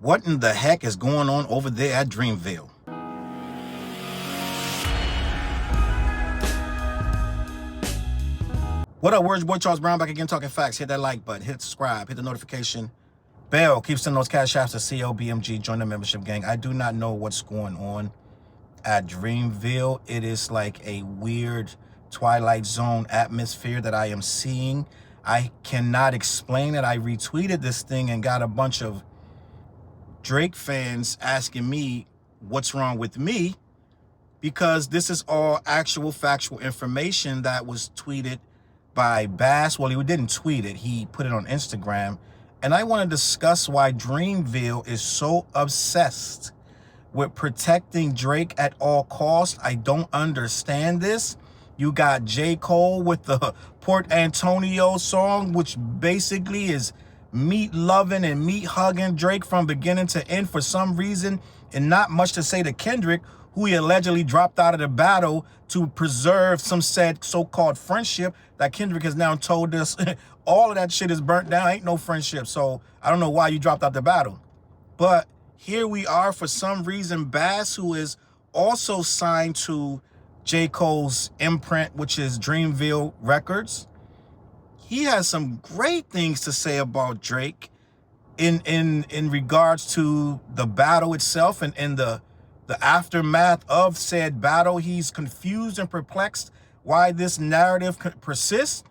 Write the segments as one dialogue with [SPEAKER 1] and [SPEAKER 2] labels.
[SPEAKER 1] What in the heck is going on over there at Dreamville? What up, words? Boy Challz Brown back again talking facts. Hit that like button, hit subscribe, hit the notification bell. Keep sending those Cashaps to CLBMG. Join the membership gang. I do not know what's going on at Dreamville. It is like a weird Twilight Zone atmosphere that I am seeing. I cannot explain it. I retweeted this thing and got a bunch of Drake fans asking me what's wrong with me, because this is all actual factual information that was tweeted by Bass. Well, he didn't tweet it, he put it on Instagram. And I want to discuss why Dreamville is so obsessed with protecting Drake at all costs. I don't understand this. You got J. Cole with the Port Antonio song, which basically is meat loving and meat hugging Drake from beginning to end for some reason, and not much to say to Kendrick, who he allegedly dropped out of the battle to preserve some said so-called friendship that Kendrick has now told us all of that shit is burnt down. Ain't no friendship. So I don't know why you dropped out the battle. But here we are, for some reason, Bass, who is also signed to J. Cole's imprint, which is Dreamville Records, he has some great things to say about Drake in regards to the battle itself and the aftermath of said battle. He's confused and perplexed why this narrative persists,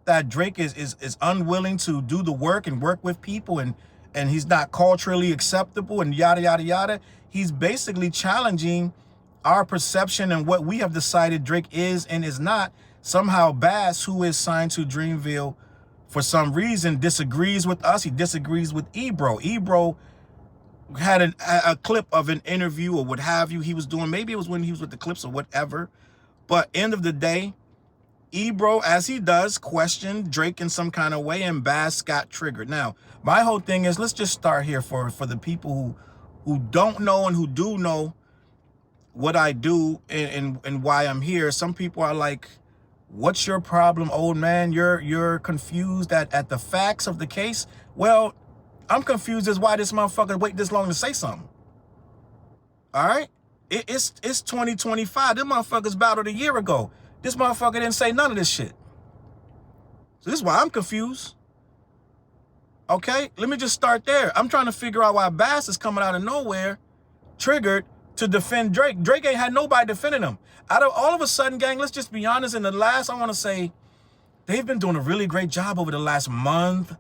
[SPEAKER 1] that Drake is unwilling to do the work and work with people, and he's not culturally acceptable and yada, yada, yada. He's basically challenging our perception and what we have decided Drake is and is not. Somehow Bass, who is signed to Dreamville, for some reason disagrees with us. He disagrees with Ebro. Ebro had a clip of an interview or what have you he was doing. Maybe it was when he was with the Clips or whatever. But end of the day, Ebro, as he does, questioned Drake in some kind of way, and Bass got triggered. Now, my whole thing is, let's just start here for the people who don't know and who do know what I do and why I'm here. Some people are like, what's your problem, old man? You're confused at the facts of the case. Well, I'm confused as why this motherfucker wait this long to say something. All right? It's 2025. Them motherfuckers battled a year ago. This motherfucker didn't say none of this shit. So this is why I'm confused. Okay? Let me just start there. I'm trying to figure out why Bass is coming out of nowhere, triggered, to defend Drake. Drake ain't had nobody defending him. All of a sudden, gang, let's just be honest, in the last, I want to say, they've been doing a really great job over the last month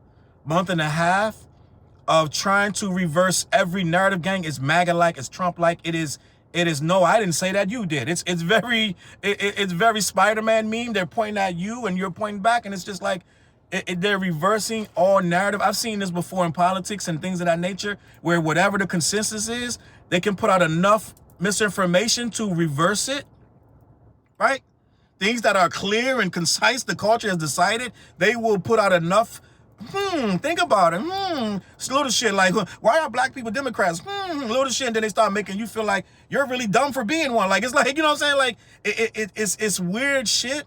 [SPEAKER 1] and a half of trying to reverse every narrative, gang. It's MAGA-like, it's Trump-like. It is no, I didn't say that, you did. It's very Spider-Man meme. They're pointing at you and you're pointing back, and it's just like they're reversing all narrative. I've seen this before in politics and things of that nature, where whatever the consensus is, they can put out enough misinformation to reverse it, right? Things that are clear and concise, the culture has decided, they will put out enough, think about it, little shit like, why are black people Democrats, little shit, and then they start making you feel like you're really dumb for being one. Like, it's like, you know what I'm saying? Like, it's weird shit,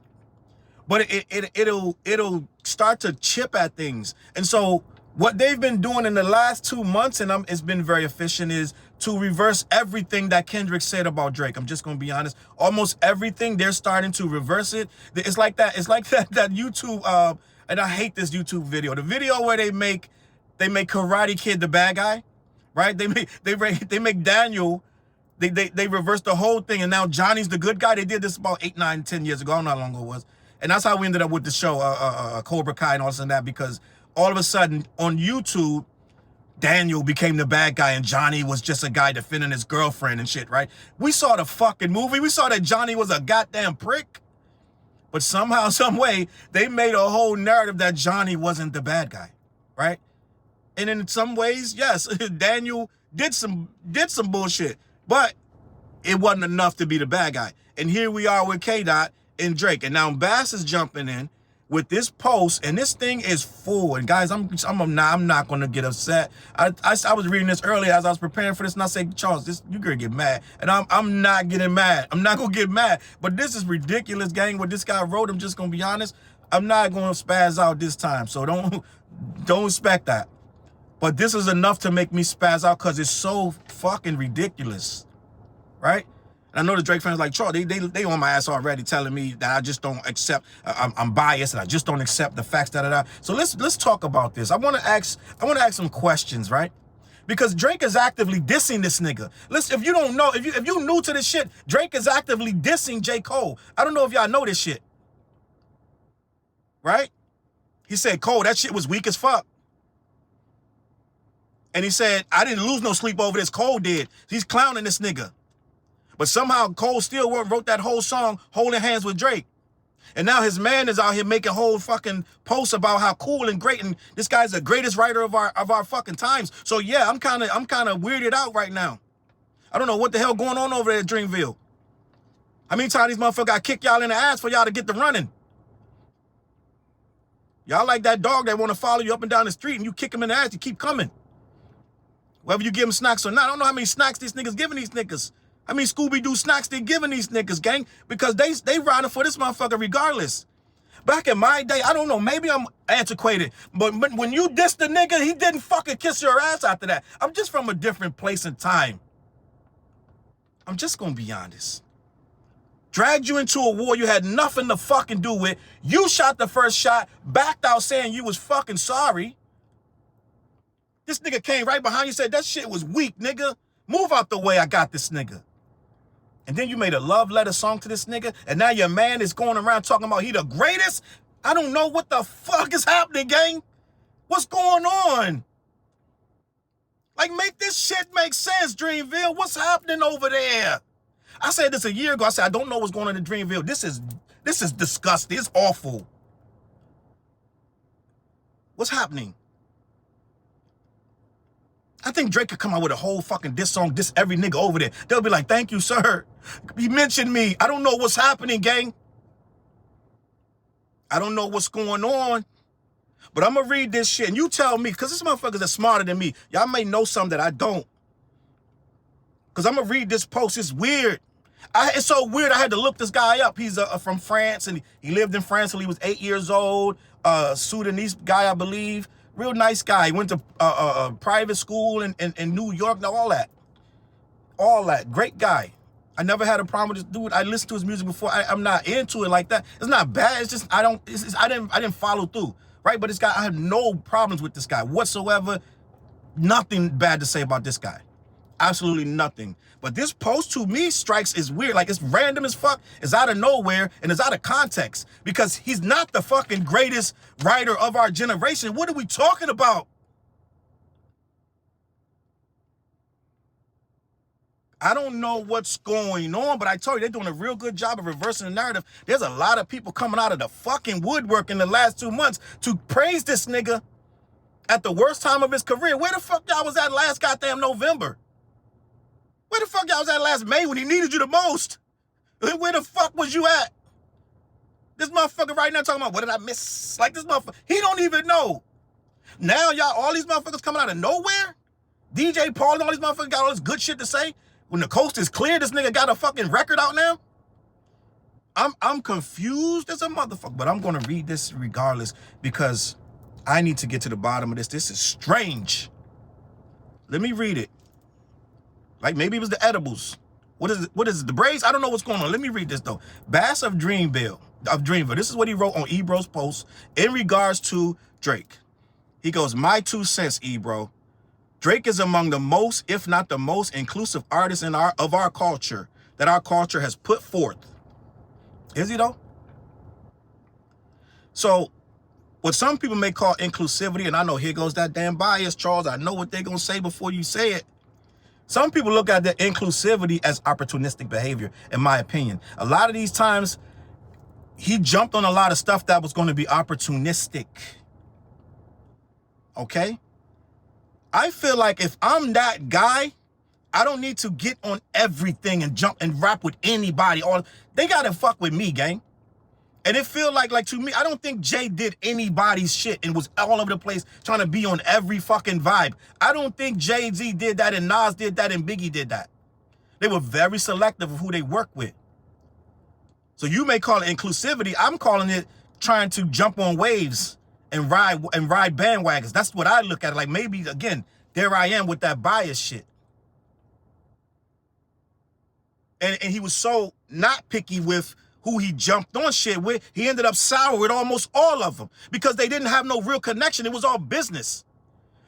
[SPEAKER 1] but it'll start to chip at things. And so what they've been doing in the last 2 months, and it's been very efficient, is to reverse everything that Kendrick said about Drake. I'm just gonna be honest. Almost everything, they're starting to reverse it. It's like that that YouTube, and I hate this YouTube video. The video where they make Karate Kid the bad guy, right? They make Daniel, they reverse the whole thing, and now Johnny's the good guy. They did this about 8, 9, 10 years ago. I don't know how long ago it was. And that's how we ended up with the show, Cobra Kai and all this and that, because all of a sudden on YouTube, Daniel became the bad guy and Johnny was just a guy defending his girlfriend and shit, right? We saw the fucking movie. We saw that Johnny was a goddamn prick. But somehow, some way, they made a whole narrative that Johnny wasn't the bad guy, right? And in some ways, yes, Daniel did some bullshit, but it wasn't enough to be the bad guy. And here we are with K-Dot and Drake. And now Bass is jumping in with this post, and this thing is full. And guys, I'm not gonna get upset. I was reading this earlier as I was preparing for this, and I said, Challz, you're gonna get mad. And I'm not getting mad. I'm not gonna get mad. But this is ridiculous, gang. What this guy wrote, I'm just gonna be honest. I'm not gonna spaz out this time. So don't expect that. But this is enough to make me spaz out because it's so fucking ridiculous, right? And I know the Drake fans like, Charles, they on my ass already telling me that I just don't accept, I'm biased and I just don't accept the facts, da-da-da. So let's talk about this. I want to ask some questions, right? Because Drake is actively dissing this nigga. Listen, if you don't know, if you new to this shit, Drake is actively dissing J. Cole. I don't know if y'all know this shit, right? He said, Cole, that shit was weak as fuck. And he said, I didn't lose no sleep over this. Cole did. He's clowning this nigga. But somehow Cole still wrote that whole song, holding hands with Drake. And now his man is out here making whole fucking posts about how cool and great and this guy's the greatest writer of our fucking times. So yeah, I'm kind of weirded out right now. I don't know what the hell going on over there at Dreamville. How many times these motherfuckers got kicked y'all in the ass for y'all to get the running? Y'all like that dog that want to follow you up and down the street and you kick him in the ass, you keep coming. Whether you give them snacks or not, I don't know how many snacks these niggas giving these niggas. I mean, Scooby-Doo snacks they giving these niggas, gang, because they riding for this motherfucker regardless. Back in my day, I don't know, maybe I'm antiquated, but when you diss the nigga, he didn't fucking kiss your ass after that. I'm just from a different place and time. I'm just gonna be honest. Dragged you into a war you had nothing to fucking do with. You shot the first shot, backed out saying you was fucking sorry. This nigga came right behind you, said that shit was weak, nigga. Move out the way, I got this nigga. And then you made a love letter song to this nigga, and now your man is going around talking about he the greatest? I don't know what the fuck is happening, gang. What's going on? Like, make this shit make sense, Dreamville. What's happening over there? I said this a year ago. I said, I don't know what's going on in Dreamville. This is disgusting. It's awful. What's happening? I think Drake could come out with a whole fucking diss song, diss every nigga over there. They'll be like, thank you, sir. He mentioned me. I don't know what's happening, gang. I don't know what's going on. But I'm going to read this shit, and you tell me, because this motherfuckers are smarter than me. Y'all may know something that I don't. Because I'm going to read this post. It's weird. It's so weird, I had to look this guy up. He's from France, and he lived in France until he was 8 years old. Sudanese guy, I believe. Real nice guy. He went to private school in New York. Now, all that. Great guy. I never had a problem with this dude. I listened to his music before. I'm not into it like that. It's not bad. It's just I didn't follow through. Right? But this guy, I have no problems with this guy whatsoever. Nothing bad to say about this guy. Absolutely nothing. But this post to me strikes as weird. Like, it's random as fuck. It's out of nowhere and it's out of context because he's not the fucking greatest writer of our generation. What are we talking about? I don't know what's going on, but I told you they're doing a real good job of reversing the narrative. There's a lot of people coming out of the fucking woodwork in the last 2 months to praise this nigga at the worst time of his career. Where the fuck y'all was at last goddamn November? Where the fuck y'all was at last May when he needed you the most? Where the fuck was you at? This motherfucker right now talking about, what did I miss? Like, this motherfucker, he don't even know. Now y'all, all these motherfuckers coming out of nowhere? DJ Paul and all these motherfuckers got all this good shit to say? When the coast is clear, this nigga got a fucking record out now? I'm confused as a motherfucker, but I'm gonna read this regardless because I need to get to the bottom of this. This is strange. Let me read it. Like, maybe it was the edibles. What is it? The braids? I don't know what's going on. Let me read this, though. Bass of Dreamville. This is what he wrote on Ebro's post in regards to Drake. He goes, my 2 cents, Ebro. Drake is among the most, if not the most, inclusive artists of our culture that our culture has put forth. Is he, though? So, what some people may call inclusivity, and I know here goes that damn bias, Charles. I know what they're going to say before you say it. Some people look at the inclusivity as opportunistic behavior, in my opinion. A lot of these times, he jumped on a lot of stuff that was going to be opportunistic. Okay? I feel like if I'm that guy, I don't need to get on everything and jump and rap with anybody. They got to fuck with me, gang. And it feel like to me, I don't think Jay did anybody's shit and was all over the place trying to be on every fucking vibe. I don't think Jay-Z did that and Nas did that and Biggie did that. They were very selective of who they work with. So you may call it inclusivity. I'm calling it trying to jump on waves and ride bandwagons. That's what I look at it like. Maybe again, there I am with that bias shit. And he was so not picky with who he jumped on shit with. He ended up sour with almost all of them because they didn't have no real connection. It was all business.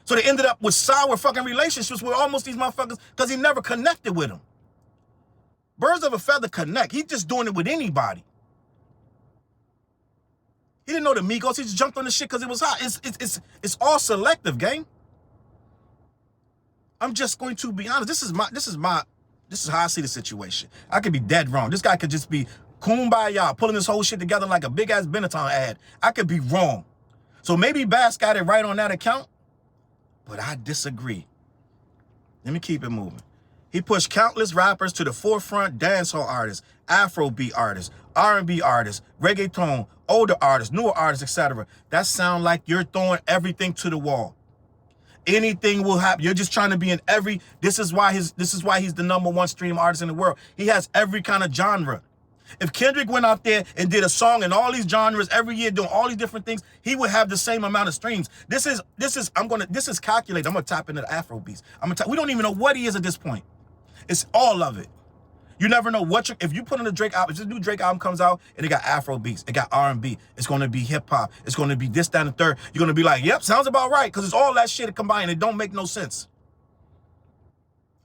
[SPEAKER 1] So they ended up with sour fucking relationships with almost these motherfuckers because he never connected with them. Birds of a feather connect. He's just doing it with anybody. He didn't know the Migos. He just jumped on the shit because it was hot. It's all selective, gang. I'm just going to be honest. This is how I see the situation. I could be dead wrong. This guy could just be kumbaya, pulling this whole shit together like a big ass Benetton ad. I could be wrong. So maybe Bass got it right on that account, but I disagree. Let me keep it moving. He pushed countless rappers to the forefront: dancehall artists, Afrobeat artists, R&B artists, reggaeton, older artists, newer artists, etc. That sound like you're throwing everything to the wall. Anything will happen. You're just trying to be in every. This is why he's the #1 stream artist in the world. He has every kind of genre. If Kendrick went out there and did a song in all these genres every year doing all these different things, he would have the same amount of streams. This is calculated. I'm gonna tap into the Afrobeats. We don't even know what he is at this point. It's all of it. You never know what if you put in a Drake album. If this new Drake album comes out and it got Afrobeats, it got R&B, it's gonna be hip hop, it's gonna be this, that, and the third. You're gonna be like, yep, sounds about right, because it's all that shit combined. It don't make no sense.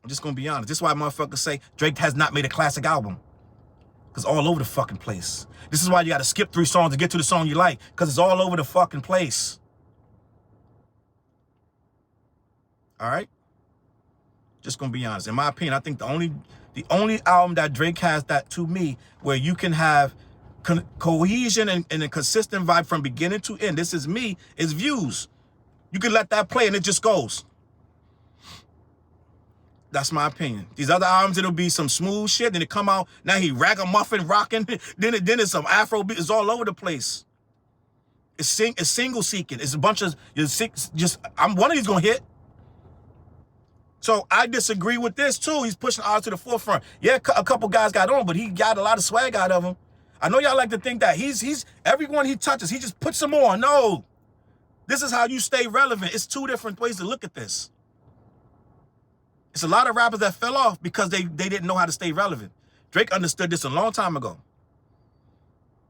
[SPEAKER 1] I'm just gonna be honest. This is why motherfuckers say Drake has not made a classic album. Because all over the fucking place. This is why you gotta skip 3 songs to get to the song you like, because it's all over the fucking place. All right? Just gonna be honest. In my opinion, I think the only album that Drake has that, to me, where you can have cohesion and a consistent vibe from beginning to end, this is me, is Views. You can let that play and it just goes. That's my opinion. These other albums, it'll be some smooth shit, then it come out, now he ragamuffin rocking, then it's some Afrobeat, it's all over the place. It's single seeking. It's a bunch of, one of these gonna hit. So I disagree with this too. He's pushing artists to the forefront. Yeah, a couple guys got on, but he got a lot of swag out of him. I know y'all like to think that he's everyone he touches, he just puts them on. No, this is how you stay relevant. It's 2 different ways to look at this. It's a lot of rappers that fell off because they didn't know how to stay relevant. Drake understood this a long time ago.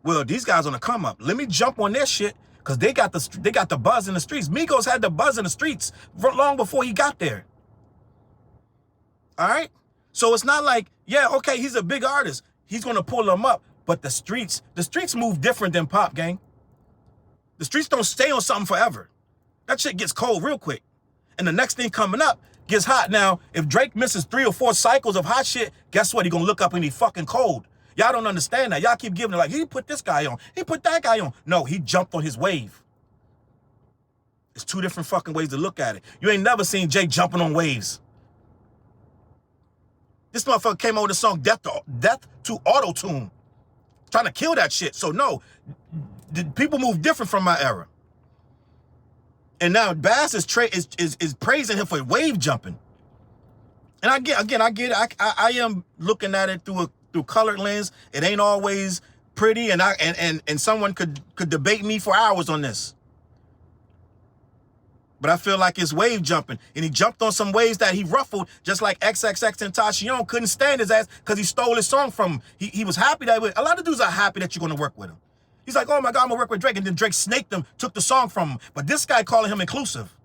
[SPEAKER 1] Well, these guys on the come up. Let me jump on their shit because they got the buzz in the streets. Migos had the buzz in the streets long before he got there. All right? So it's not like, yeah, okay, he's a big artist. He's going to pull them up. But the streets move different than pop, gang. The streets don't stay on something forever. That shit gets cold real quick. And the next thing coming up gets hot. Now, if Drake misses 3 or 4 cycles of hot shit, guess what? He going to look up and he fucking cold. Y'all don't understand that. Y'all keep giving it like, he put this guy on. He put that guy on. No, he jumped on his wave. It's 2 different fucking ways to look at it. You ain't never seen Jay jumping on waves. This motherfucker came out with a song, Death to Auto-Tune. Trying to kill that shit. So no, people move different from my era. And now Bass is praising him for wave jumping. And I get it. I am looking at it through colored lens. It ain't always pretty, and someone could debate me for hours on this. But I feel like it's wave jumping. And he jumped on some waves that he ruffled, just like XXXTentacion couldn't stand his ass because he stole his song from him. He was happy that a lot of dudes are happy that you're going to work with him. He's like, oh my God, I'm going to work with Drake. And then Drake snaked him, took the song from him. But this guy calling him inclusive.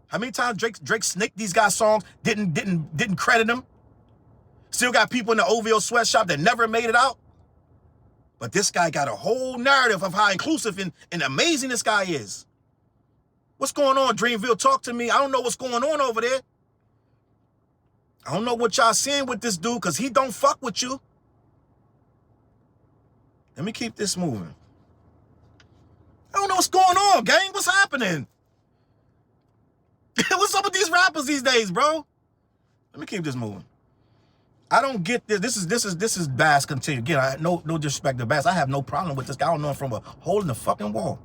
[SPEAKER 1] How many times Drake snaked these guys' songs, didn't credit them? Still got people in the OVO sweatshop that never made it out. But this guy got a whole narrative of how inclusive and amazing this guy is. What's going on, Dreamville? Talk to me. I don't know what's going on over there. I don't know what y'all seeing with this dude because he don't fuck with you. Let me keep this moving. I don't know what's going on, gang. What's happening? What's up with these rappers these days, bro? Let me keep this moving. I don't get this. This is Bass continue. Again, no disrespect to Bass. I have no problem with this guy. I don't know him from a hole in the fucking wall.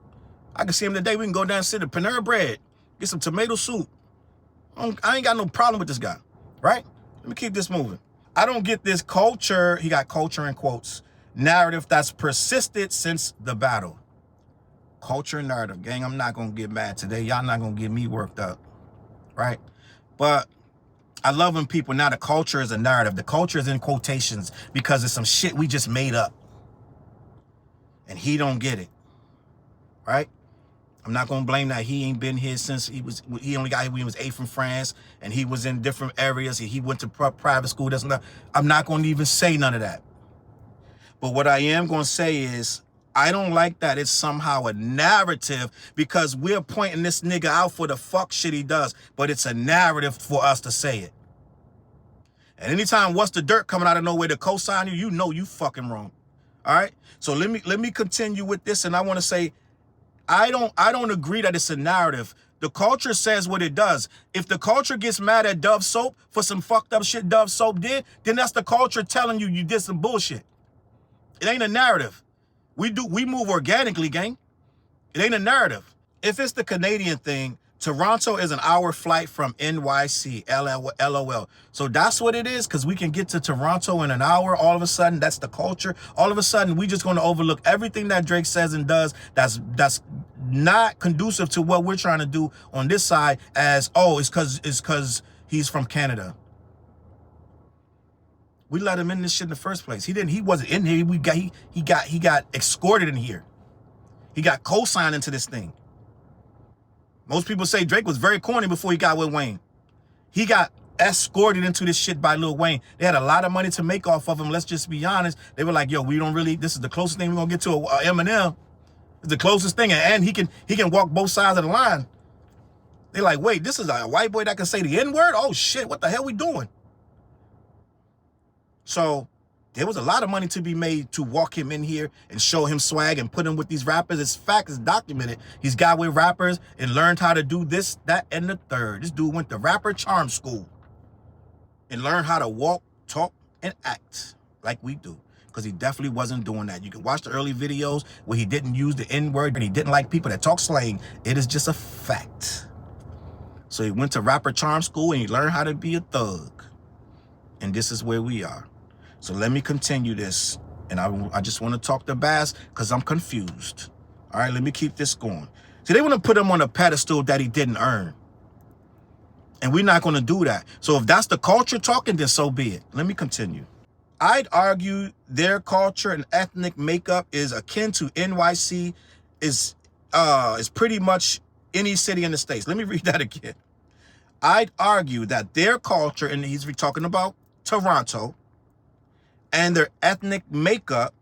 [SPEAKER 1] I can see him today. We can go down and sit at Panera Bread, get some tomato soup. I ain't got no problem with this guy, right? Let me keep this moving. I don't get this culture, he got culture in quotes, narrative that's persisted since the battle. Culture and narrative. Gang, I'm not going to get mad today. Y'all not going to get me worked up, right? But I love when people, now the culture is a narrative. The culture is in quotations because it's some shit we just made up. And he don't get it, right? I'm not going to blame that. He ain't been here since he only got here when he was 8 from France, and he was in different areas. He went to private school. I'm not going to even say none of that. But what I am going to say is, I don't like that it's somehow a narrative because we're pointing this nigga out for the fuck shit he does, but it's a narrative for us to say it. And anytime What's the Dirt coming out of nowhere to co-sign you, you know you fucking wrong. All right? So let me continue with this, and I want to say, I don't agree that it's a narrative. The culture says what it does. If the culture gets mad at Dove Soap for some fucked up shit Dove Soap did, then that's the culture telling you did some bullshit. It ain't a narrative. We move organically, gang. It ain't a narrative. If it's the Canadian thing, Toronto is an hour flight from NYC, LOL. So that's what it is, because we can get to Toronto in an hour. All of a sudden, that's the culture. All of a sudden, we just going to overlook everything that Drake says and does that's not conducive to what we're trying to do on this side as, oh, it's because he's from Canada. We let him in this shit in the first place. He wasn't in here. He got escorted in here. He got co-signed into this thing. Most people say Drake was very corny before he got with Wayne. He got escorted into this shit by Lil Wayne. They had a lot of money to make off of him. Let's just be honest. They were like, yo, this is the closest thing we're gonna get to a Eminem. It's the closest thing, and he can walk both sides of the line. They're like, wait, this is a white boy that can say the N-word? Oh shit, what the hell we doing? So there was a lot of money to be made to walk him in here and show him swag and put him with these rappers. It's fact, it's documented. He's got with rappers and learned how to do this, that, and the third. This dude went to rapper charm school and learned how to walk, talk, and act like we do. Because he definitely wasn't doing that. You can watch the early videos where he didn't use the N-word and he didn't like people that talk slang. It is just a fact. So he went to rapper charm school and he learned how to be a thug. And this is where we are. So let me continue this, and I just want to talk to Bass because I'm confused. All right, let me keep this going. See, they want to put him on a pedestal that he didn't earn, and we're not going to do that. So if that's the culture talking, then so be it. Let me continue. I'd argue their culture and ethnic makeup is akin to NYC, is pretty much any city in the States. Let me read that again. I'd argue that their culture, and he's talking about Toronto, and their ethnic makeup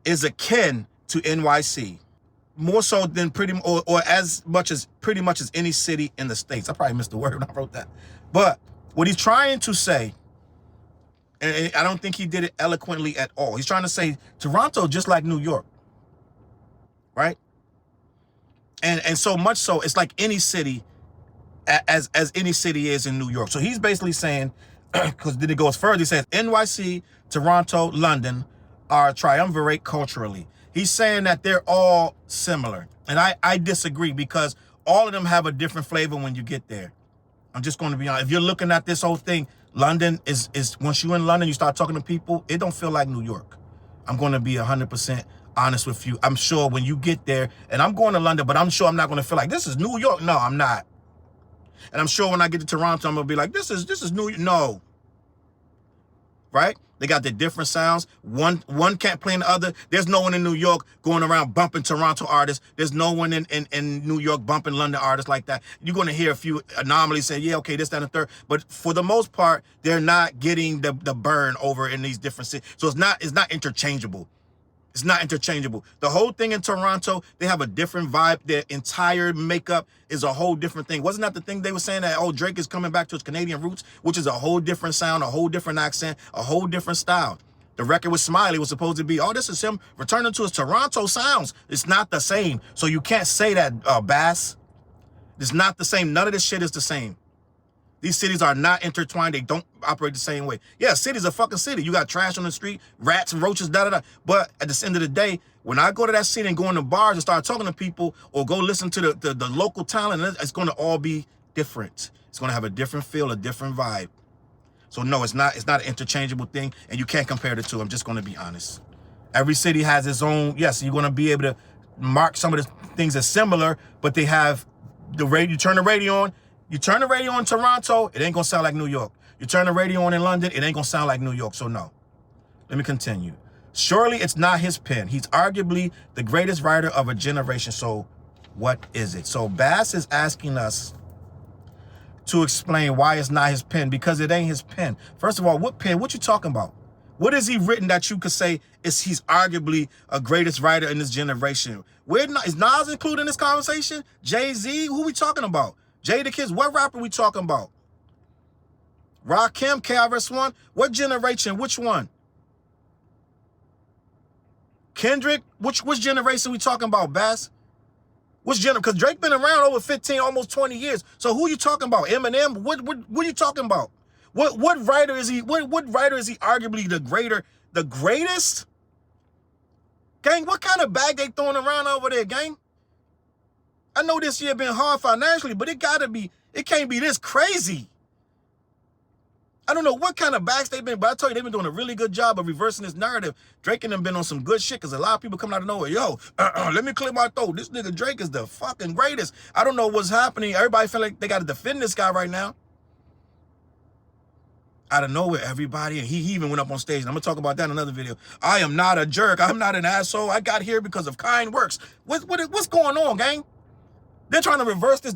[SPEAKER 1] is akin to NYC, more so than or as much as pretty much as any city in the States. I probably missed the word when I wrote that. But what he's trying to say, and I don't think he did it eloquently at all. He's trying to say Toronto just like New York, right? And so much so, it's like any city, as any city is in New York. So he's basically saying, because then it goes further, he says NYC, Toronto, London are triumvirate culturally. He's saying that they're all similar. And I disagree, because all of them have a different flavor when you get there. I'm just going to be honest. If you're looking at this whole thing, London is once you're in London, you start talking to people, it don't feel like New York. I'm going to be 100% honest with you. I'm sure when you get there, and I'm going to London, but I'm sure I'm not going to feel like this is New York. No, I'm not. And I'm sure when I get to Toronto, I'm going to be like, this is New York. No. Right? They got the different sounds. One can't play in the other. There's no one in New York going around bumping Toronto artists. There's no one in New York bumping London artists like that. You're going to hear a few anomalies say, yeah, okay, this, that, and the third. But for the most part, they're not getting the burn over in these different cities. So it's not interchangeable. It's not interchangeable. The whole thing in Toronto, they have a different vibe. Their entire makeup is a whole different thing. Wasn't that the thing they were saying that, oh, Drake is coming back to his Canadian roots, which is a whole different sound, a whole different accent, a whole different style. The record with Smiley was supposed to be, oh, this is him returning to his Toronto sounds. It's not the same. So you can't say that, Bass. It's not the same. None of this shit is the same. These cities are not intertwined. They don't operate the same way. Yeah, city's a fucking city. You got trash on the street, rats and roaches, da-da-da. But at the end of the day, when I go to that city and go in the bars and start talking to people or go listen to the local talent, it's going to all be different. It's going to have a different feel, a different vibe. So no, it's not an interchangeable thing, and you can't compare the two. I'm just going to be honest. Every city has its own, yes, you're going to be able to mark some of the things as similar, but they have the radio. You turn the radio on. You turn the radio on in Toronto, it ain't gonna sound like New York. You turn the radio on in London, it ain't gonna sound like New York. So no. Let me continue. Surely it's not his pen. He's arguably the greatest writer of a generation. So what is it? So Bass is asking us to explain why it's not his pen, because it ain't his pen. First of all, what pen? What you talking about? What has he written that you could say he's arguably a greatest writer in this generation? Is Nas included in this conversation? Jay-Z? Who we talking about? J.I.D? What rapper we talking about? Rakim, KRS-One? What generation? Which one? Kendrick? Which generation we talking about, Bass? Which generation? Because Drake been around over 15, almost 20 years. So who you talking about? Eminem? What are you talking about? What writer is he? What writer is he arguably the greatest? Gang, what kind of bag they throwing around over there, gang? I know this year been hard financially, but it can't be this crazy. I don't know what kind of bags they've been, but I tell you, they've been doing a really good job of reversing this narrative. Drake and them been on some good shit, because a lot of people coming out of nowhere. Yo, let me clear my throat. This nigga Drake is the fucking greatest. I don't know what's happening. Everybody feel like they got to defend this guy right now. Out of nowhere, everybody, and he even went up on stage, and I'm going to talk about that in another video. I am not a jerk. I'm not an asshole. I got here because of kind works. What's going on, gang? They're trying to reverse this.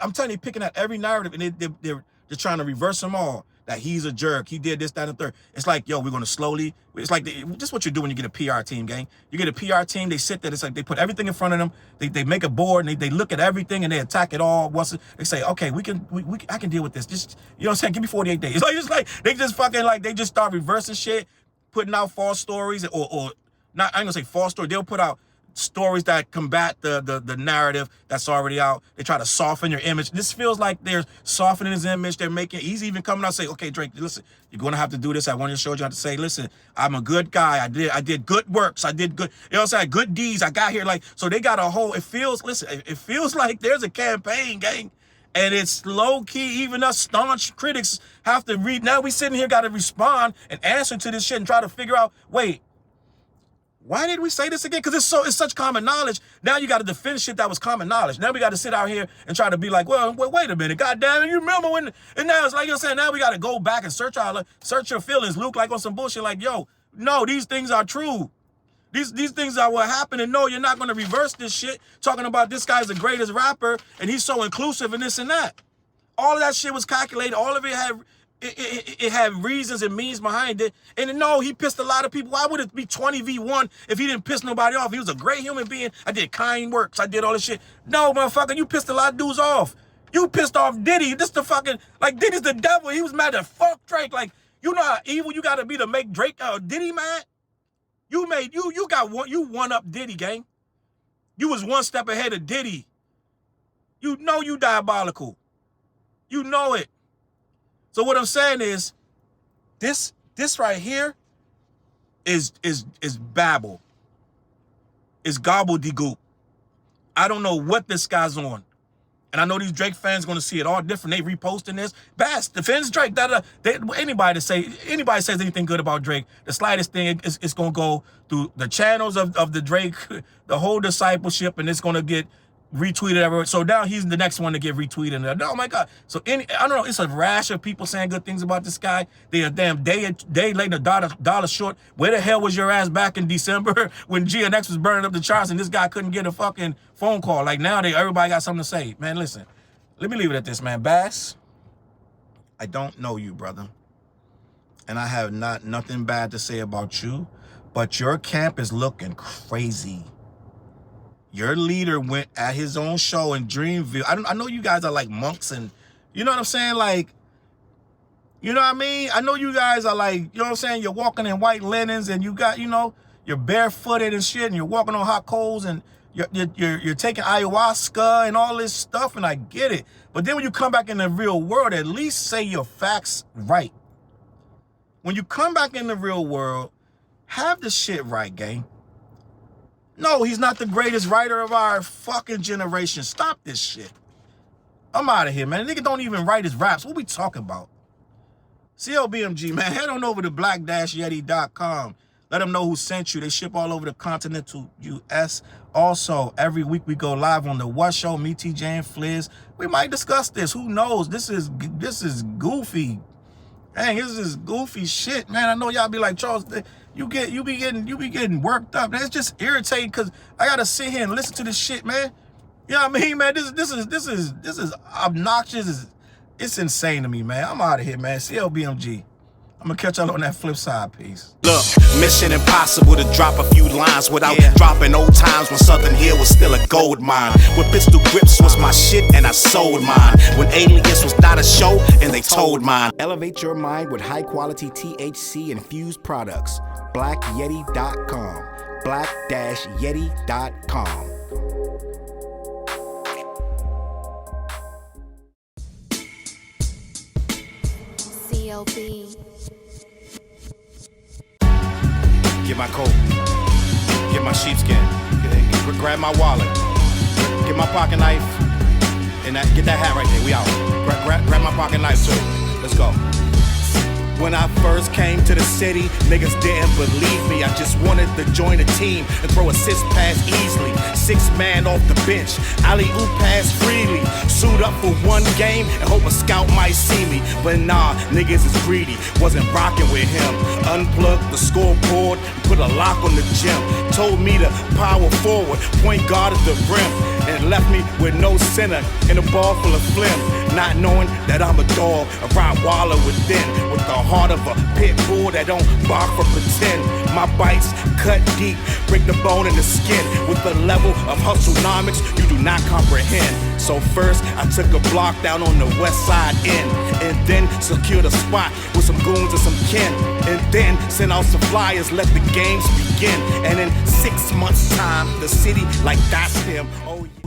[SPEAKER 1] I'm telling you, picking at every narrative, and they're trying to reverse them all. That he's a jerk. He did this, that, and the third. It's like, yo, we're going to slowly. It's like just what you do when you get a PR team, gang. You get a PR team, they sit there. It's like they put everything in front of them. They make a board, and they look at everything, and they attack it all. They say, okay, I can deal with this. Just, you know what I'm saying? Give me 48 days. Like they just fucking, like, they just start reversing shit, putting out false stories, or not. I ain't gonna say false stories. They'll put out stories that combat the narrative that's already out. They try to soften your image. This feels like they're softening his image. He's even coming out and say, okay, Drake, listen, you're gonna have to do this. At one of your shows, you have to say, listen, I'm a good guy. I did good works. I did good, you know what I'm saying? Good deeds. I got here. Like, so they got a whole, it feels like there's a campaign, gang. And it's low-key, even us staunch critics have to read. Now we sitting here, got to respond and answer to this shit and try to figure out, wait, why did we say this again? Because it's such common knowledge. Now you got to defend shit that was common knowledge. Now we got to sit out here and try to be like, well, wait a minute, goddamn it, you remember when? And now it's like you're saying, now we got to go back and search your feelings, Luke, like on some bullshit. Like, yo, no, these things are true. These things are what happened, and no, you're not going to reverse this shit. Talking about this guy's the greatest rapper, and he's so inclusive and this and that. All of that shit was calculated. All of it had reasons and means behind it. And no, he pissed a lot of people. Why would it be 20v1 if he didn't piss nobody off? He was a great human being. I did kind works. I did all this shit. No, motherfucker, you pissed a lot of dudes off. You pissed off Diddy. This the fucking, like, Diddy's the devil. He was mad to fuck Drake. Like, you know how evil you got to be to make Drake Diddy mad? You one up Diddy, gang. You was one step ahead of Diddy. You know you diabolical. You know it. So what I'm saying is, this right here is babble. It's gobbledygook. I don't know what this guy's on. And I know these Drake fans going to see it all different. They reposting this. Bass defends Drake. Anybody says anything good about Drake, the slightest thing, it's going to go through the channels of the Drake, the whole discipleship, and it's going to get retweeted everywhere. So now he's the next one to get retweeted. And oh my God. So I don't know, it's a rash of people saying good things about this guy. They a damn day later, dollar short. Where the hell was your ass back in December when GNX was burning up the charts and this guy couldn't get a fucking phone call? Like now everybody got something to say. Man, listen, let me leave it at this, man. Bass, I don't know you, brother. And I have nothing bad to say about you, but your camp is looking crazy. Your leader went at his own show in Dreamville. I know you guys are like monks and, you know what I'm saying? Like, you know what I mean? I know you guys are like, you know what I'm saying? You're walking in white linens and you got, you know, you're barefooted and shit and you're walking on hot coals and you're taking ayahuasca and all this stuff, and I get it. But then when you come back in the real world, at least say your facts right. When you come back in the real world, have the shit right, gang. No, he's not the greatest writer of our fucking generation. Stop this shit. I'm out of here, man. The nigga don't even write his raps. What we talking about? CLBMG, man. Head on over to black-yeti.com. Let them know who sent you. They ship all over the continental U.S. Also, every week we go live on the What Show, me, TJ, and Fliz. We might discuss this. Who knows? This is goofy. Dang, this is goofy shit, man. I know y'all be like, Challz, you be getting worked up. It's just irritating because I gotta sit here and listen to this shit, man. You know what I mean, man? This is obnoxious. It's insane to me, man. I'm out of here, man. CLBMG. I'm gonna catch y'all on that flip side. Peace.
[SPEAKER 2] Look, mission impossible to drop a few lines without dropping old times when Southern Hill was still a gold mine. When pistol grips was my shit and I sold mine. When Alias was not a show and they told mine. Elevate your mind with high quality THC infused products. BlackYeti.com. Black-Yeti.com.
[SPEAKER 3] CLB.
[SPEAKER 2] Get my coat, get my sheepskin, grab my wallet, get my pocket knife, and get that hat right there. We out. Grab my pocket knife too. Let's go. When I first came to the city, niggas didn't believe me. I just wanted to join a team and throw assist pass easily. 6 man off the bench, alley-oop pass freely. Suit up for one game and hope a scout might see me. But nah, niggas is greedy, wasn't rocking with him. Unplugged the scoreboard, put a lock on the gym. Told me to power forward, point guard at the rim. And left me with no center and a ball full of phlegm. Not knowing that I'm a dog, a Rottweiler within. With the heart of a pit bull that don't bark for pretend. My bites cut deep, break the bone and the skin. With the level of hustlenomics you do not comprehend. So first I took a block down on the west side end. And then secured a spot with some goons and some kin. And then sent out some flyers, let the games begin. And in 6 months time, the city like that's him. Oh yeah.